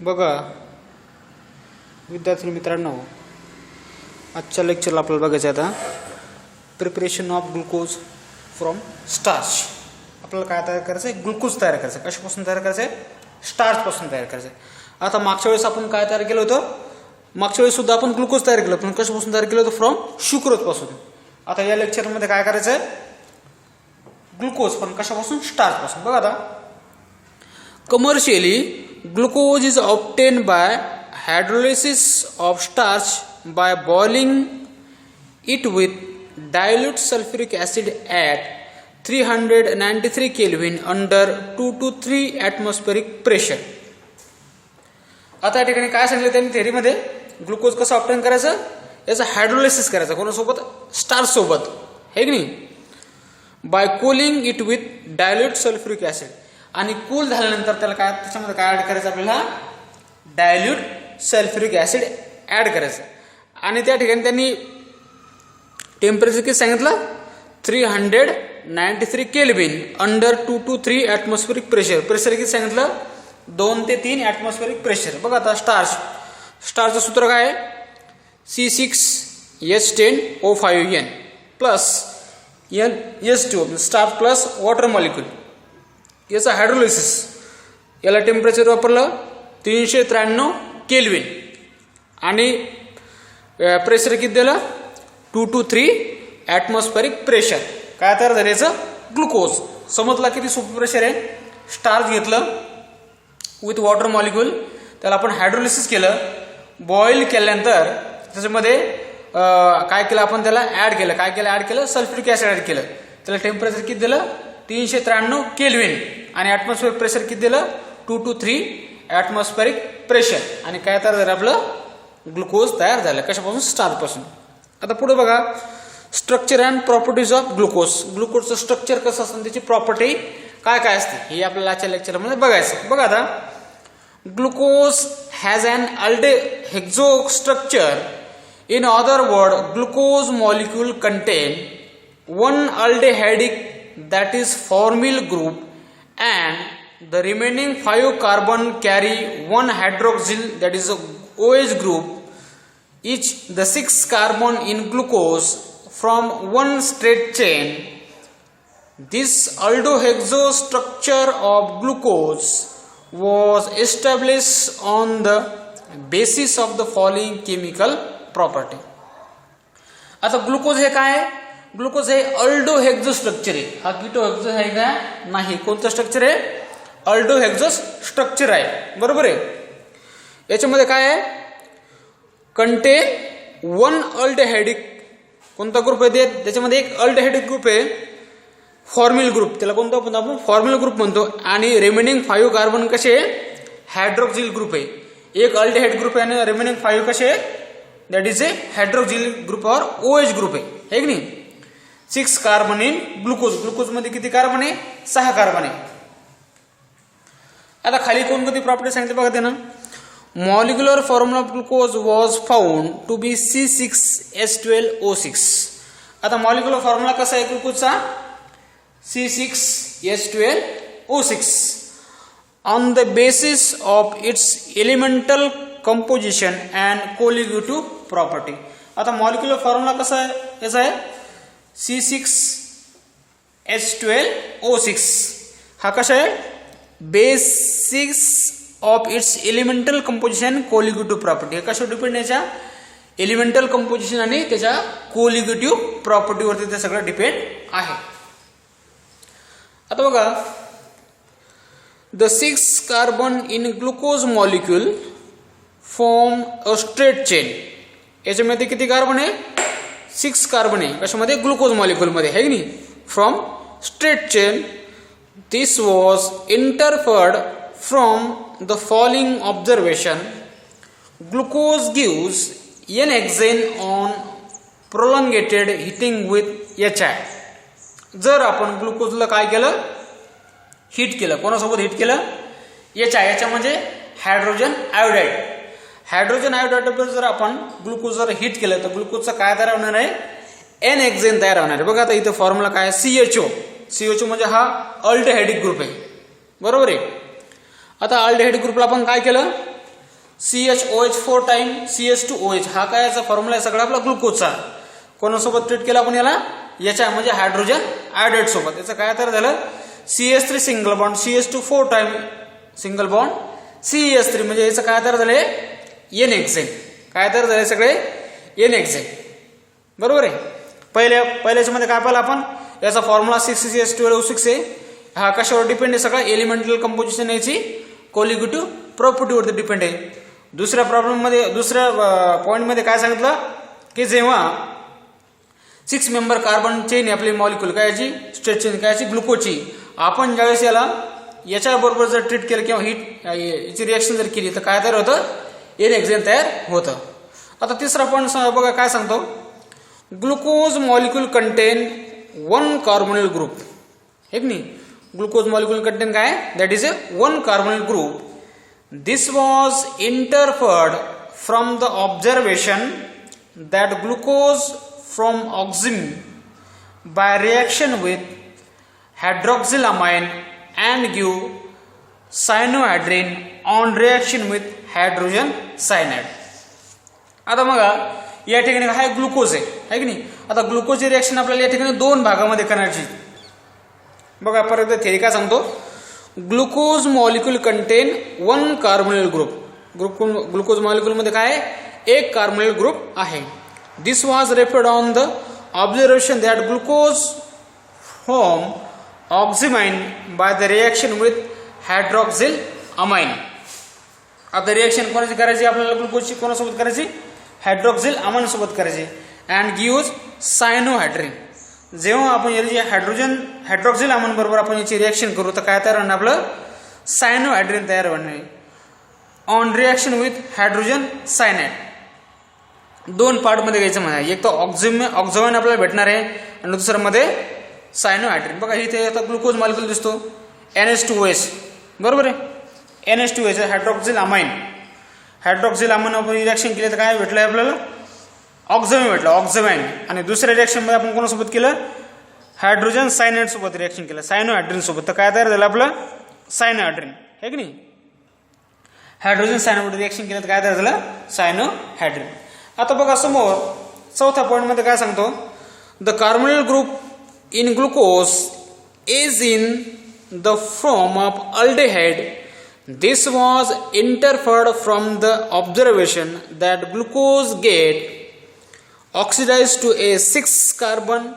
बघा विद्यार्थी मित्रांनो, आजच्या लेक्चरला आपल्याला बघायचं आहे आता preparation of glucose from starch. आपल्याला काय तयार करायचं आहे? ग्लुकोज तयार करायचं आहे. कशापासून तयार करायचं आहे? स्टार्चपासून तयार करायचं आहे. आता मागच्या वेळेस आपण काय तयार केलं होतं? मागच्या वेळेस सुद्धा आपण ग्लुकोज तयार केलं, पण कशापासून तयार केलं होतं? फ्रॉम शुक्रोजपासून. आता या लेक्चरमध्ये काय करायचं आहे? ग्लुकोज, पण कशापासून? स्टार्चपासून. बघा आता, commercially glucose is obtained by hydrolysis of starch by boiling it with dilute sulfuric acid at 393 Kelvin under 2 to 3 atmospheric pressure. आता या ठिकाणी काय सांगितलं त्यांनी थेअरीमध्ये? ग्लुकोज कसं ऑब्टेन करायचं? याचं हायड्रोलायसिस करायचं. कोणासोबत? स्टार्च सोबत, हे की नाही? By cooling it with dilute sulphuric acid. आणि कूल झाल्यानंतर त्याला काय, त्याच्यामध्ये काय ऍड करायचं आपल्याला? डायल्यूट सल्फ्युरिक ऍसिड ऍड करायचं. आणि त्या ठिकाणी त्यांनी टेम्परेचर किती सांगितलं? 393 kelvin under 2 to 3 atmospheric pressure. Pressure किती सांगितलं? 2 ते 3 ॲटमॉस्फेरिक प्रेशर. बघा आता, स्टार्चचं सूत्र काय आहे? C6H10O5N plus NH2 starch plus water molecule. याचं हायड्रोलायसिस, याला टेम्परेचर वापरलं 393 केल्विन आणि प्रेशर किती दिलं? 2 to 3 ॲटमॉस्फेरिक प्रेशर. काय तयार झालं? याचं ग्लुकोज. समजला किती सोपं प्रेशर आहे? स्टार्च घेतलं विथ वॉटर मॉलिक्यूल, त्याला आपण हायड्रोलायसिस केलं. बॉईल केल्यानंतर त्याच्यामध्ये काय केलं आपण? त्याला ऍड केलं. काय केलं? ऍड केलं सल्फ्युरिक ऍसिड ऍड केलं. त्याला टेम्परेचर किती दिलं? 393 केल्विन आणि ॲटमॉस्फेरिक प्रेशर किती दिलं? 2 to 3 ॲटमॉस्फेरिक प्रेशर. आणि काय तयार झालं? आपलं ग्लुकोज तयार झालं. कशापासून? स्टार्चपासून. आता पुढे बघा, structure and properties of glucose. ग्लुकोजचं स्ट्रक्चर कसं असतं, त्याची प्रॉपर्टी काय काय असते, हे आपल्याला आजच्या लेक्चरमध्ये बघायचं. बघा आता, glucose has an aldohexose structure. In other words, glucose molecule contain one aldehydic, that is formyl group, and the remaining 5 carbon carry one hydroxyl, that is OH group. Each the 6 carbon in glucose from one straight chain. This aldohexo structure of glucose was established on the basis of the following chemical property. आता glucose हे काय आहे? Glucose हे अल्डोहेक्सो structure आहे. हा कीटोहेक्सो आहे का? नाही. कोणतं स्ट्रक्चर आहे? अल्डोहेक्सो स्ट्रक्चर आहे. बरोबर आहे. याच्यामध्ये काय आहे? Contain one aldehydic. कोणता ग्रुप आहे? त्याच्यामध्ये एक अल्डेहाइडिक ग्रुप आहे, फॉर्मिल ग्रुप. त्याला कोणता म्हणतो आपण? फॉर्मिल ग्रुप म्हणतो. आणि रिमेनिंग 5 कार्बन कसे? हायड्रोक्सिल ग्रुप आहे. एक अल्डेहाइड ग्रुप आहे आणि रिमेनिंग 5 कसे? That is a hydroxyl group और OH ग्रुप आहे, हे की नाही? 6 कार्बन इन ग्लुकोज. ग्लुकोज मध्ये किती कार्बन आहे? 6 कार्बन आहे. आता खाली कोणती प्रॉपर्टी सांगितली बघा त्यानं. Molecular formula of glucose was found to be C6H12O6. आता मॉलिक्युलर फॉर्म्युला कसा आहे ग्लुकोजचा? C6H12O6 on the basis of its elemental composition and colligative property. आता मॉलिक्युलर फॉर्म्युला कसा आहे याचा आहे? C6H12O6. हा कसा आहे? Basis of its elemental composition colligative property. हे कशावर डिपेंड? याच्या एलिमेंटल कंपोजिशन आणि त्याच्या कोलिगेटिव्ह प्रॉपर्टीवरती ते सगळं डिपेंड आहे. आता बघा, the 6 carbon in glucose molecule form a straight chain. याच्यामध्ये किती कार्बन आहे? 6 कार्बन आहे. कशामध्ये? ग्लुकोज मॉलिक्यूलमध्ये, आहे की नाही? From straight chain. This was interfered from the following observation. Glucose gives n hexane on prolonged heating with HI. जर आपण ग्लुकोजला काय केलं? हिट केलं. कोणासोबत हिट केलं? HI. याच्या म्हणजे हायड्रोजन आयोडाईड. हायड्रोजन आयोडाईड जर आपण ग्लुकोज जर हिट केलं तर ग्लुकोजचा काय तयार होणार आहे? N हेक्सेन तयार होणार आहे. बघा आता इथं फॉर्म्युला काय आहे? CHO. CHO म्हणजे हा अल्डेहाइडिक ग्रुप आहे. बरोबर आहे. आता अल्डेहाइड ग्रुपला आपण काय केलं? CHOH4 टाइम CH2OH हा काय याचा फॉर्म्युला आहे सगळा आपला ग्लुकोजचा. कोणासोबत ट्रीट केला आपण याला, याच्या म्हणजे हायड्रोजन आयोडाइड सोबत. याचं काय तर झालं CH3 single bond CH2 time single bond CH3 म्हणजे याचं काय तर झालंय N-हेक्सेन. काय तर झाले सगळे N-हेक्सेन. बरोबर आहे. पहिल्याच्या मध्ये काय पाहिलं आपण, याचा फॉर्म्युला 6CH12O6 आहे. हा कशावर डिपेंड आहे सगळा, एलिमेंटल कंपोजिशन याची कोलिगेटिव्ह प्रॉपर्टीवरती डिपेंड आहे. दुसऱ्या पॉईंट मध्ये काय सांगितलं की जेव्हा 6 मेंबर कार्बन चेन आपली मॉलिक्युल कायची स्ट्रेट चेन कायची ग्लुकोजची, आपण ज्यावेळेस याला याच्या बरोबर जर ट्रीट केलं किंवा याची रिएक्शन जर केली तर काय तयार होतं, N-हेक्सेन तयार होतं. आता तिसरा पॉईंट बघा काय सांगतो, glucose molecule contain 1 carbonyl group. हे की नाही, ग्लुकोज मॉलिक्यूल कंटेन काय, that is 1 carbonyl group. This was interfered from the observation that glucose from oxime by reaction with hydroxylamine and give cyanohydrin on reaction with hydrogen cyanide. आता बघा या ठिकाणी हा glucose आहे की नाही. आता ग्लुकोजची रिएक्शन आपल्याला या ठिकाणी 2 भागामध्ये करायची. बघा परत थेरी काय सांगतो, glucose molecule contain 1 carbonyl group. Glucose molecule मध्ये काय आहे, 1 कार्बोनिल ग्रुप आहे. This was referred on the observation that glucose form oxyamine by the reaction with hydroxylamine. आता रिएक्शन कोणाची करायची आपल्याला, ग्लुकोजची कोणासोबत करायची, हायड्रॉक्झिलामाइन सोबत करायची. And gives cyanohydrin. जेव्हा आपण याची हायड्रॉक्झिलामाइन बरोबर आपण याची रिएक्शन करू तर काय तयार होणार आपलं, सायनोहायड्रिन तयार होणार on reaction with hydrogen cyanide. 2 part मध्ये घ्यायचं म्हणा, एक तर ऑक्झामाइन आपल्याला भेटणार आहे आणि दुसरं मध्ये सायनोहायड्रिन. बघा इथे आता ग्लुकोज मॉलिक्यूल दिसतो NH2OH. बरोबर आहे, NH2OH हायड्रॉक्झिलामाइन. हायड्रॉक्झिलामाइन आपण रिएक्शन केली तर काय भेटलं आपल्याला, ऑक्झामाइन भेटलं, ऑक्झामाइन. आणि दुसऱ्या रिएक्शन मध्ये आपण कोणासोबत केलं, हायड्रोजन सायनाइड सोबत रिएक्शन केलं, सायनोहायड्रिन सोबत. तर काय तयार झालं आपलं, सायनोहायड्रिन. हे की नाही, हायड्रोजन सायनाइड रिएक्शन केलं तर काय तयार झालं, सायनोहायड्रिन. आता बघा समोर चौथ्या पॉईंट मध्ये काय सांगतो, the carbonyl group in glucose is in the form of aldehyde. This was interfered from the observation that glucose get oxidise to a 6 carbon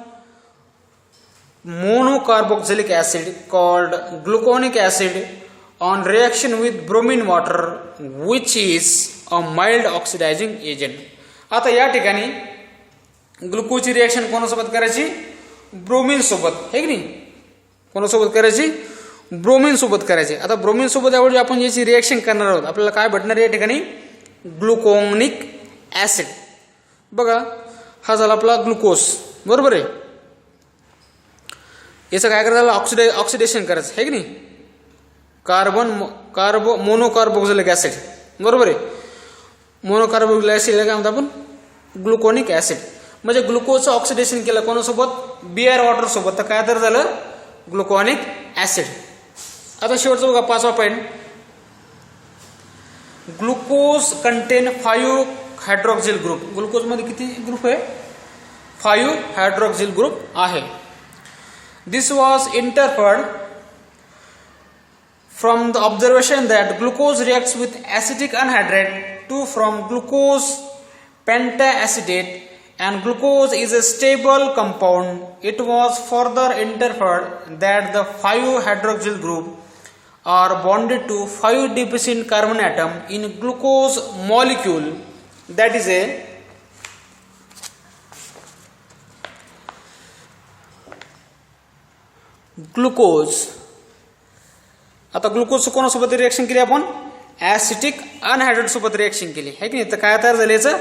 monocarboxylic acid called gluconic acid on reaction with bromine water which is a mild oxidising agent. आता या ठिकाणी ग्लुकोजची reaction कोणासोबत करायची, bromine सोबत. हे की नाही, कोणासोबत करायची, ब्रोमीन सोबत करायची. आता ब्रोमीन सोबत यावेळी आपण याची रिएक्शन करणार आहोत, आपल्याला काय भेटणार या ठिकाणी, ग्लुकोनिक ऍसिड. बघा हा झाला आपला ग्लुकोज. बरोबर आहे, याचं काय करायचं, ऑक्सिडेशन करायचं. हे की नाही, मोनोकार्बोक्सिलिक ऍसिड. बरोबर आहे, मोनोकार्बोक्सिलिक ऍसिड काय म्हणतो आपण, ग्लुकोनिक ऍसिड. म्हणजे ग्लुकोजचं ऑक्सिडेशन केलं कोणासोबत, BR वॉटर सोबत, तर काय तर झालं ग्लुकोनिक ऍसिड. आता शेवटचं बघा 5वा point, glucose contain 5 hydroxyl group. Glucose मध्ये किती ग्रुप आहे, 5 हायड्रॉक्सिल ग्रुप आहे. This was interfered from the observation that glucose reacts with acetic anhydride to from glucose pentaacetate and glucose is a stable compound. It was further inferred that the 5 hydroxyl group are bonded to 5 deficient carbon atom in glucose molecule, that is a glucose. आता glucose कोणासोबत reaction केली आपण, acetic अनहायड्रेट सोबत reaction केली. आहे की नाही, तर काय तयार झालं याचं,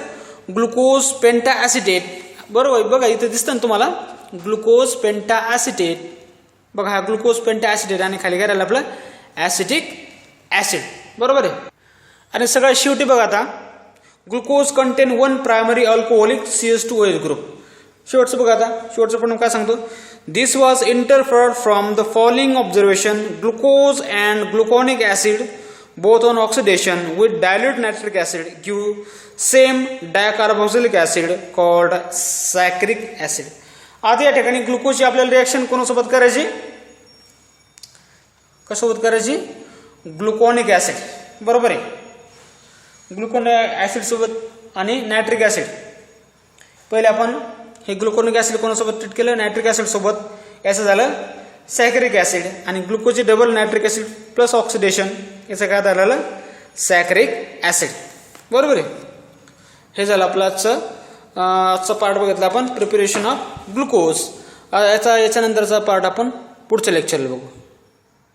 ग्लुकोज पेंटाॲसिटेट. बरोबर, बघा इथे दिसतं ना तुम्हाला ग्लुकोज पेंटाॲसिटेट. बघा हा ग्लुकोज पेंटाॲसिटेट आणि खाली काय राहिलं आपलं ऍसिटिक ऍसिड. बरोबर आहे. आणि सगळ्यात शेवटी बघा आता glucose contain 1 primary alcoholic CH2OH group. शेवटचं बघा आता, शेवटचं पण काय सांगतो, this was interfered from the following observation, glucose and gluconic acid both on oxidation with dilute nitric acid give same dicarboxylic acid called saccharic acid. आता या ठिकाणी ग्लुकोजची आपल्याला रिएक्शन कोणासोबत करायची, कशासोबत करायची, ग्लुकोनिक ऍसिड, बरोबर आहे. ग्लुकोनिक ऍसिड सोबत आणि नायट्रिक ऍसिड. पहिले आपण हे ग्लुकोनिक ऍसिड कोणासोबत ट्रीट केलं, नायट्रिक ऍसिड सोबत. याचं झालं सॅकरिक ऍसिड आणि ग्लुकोजचे double nitric acid plus oxidation, याचं काय झालं सॅकरिक ऍसिड, बरोबर आहे. हे झालं आपलं आजचा पार्ट बघितला आपण प्रिपरेशन ऑफ ग्लुकोज. याच्यानंतरचा पार्ट आपण पुढच्या लेक्चरला बघू.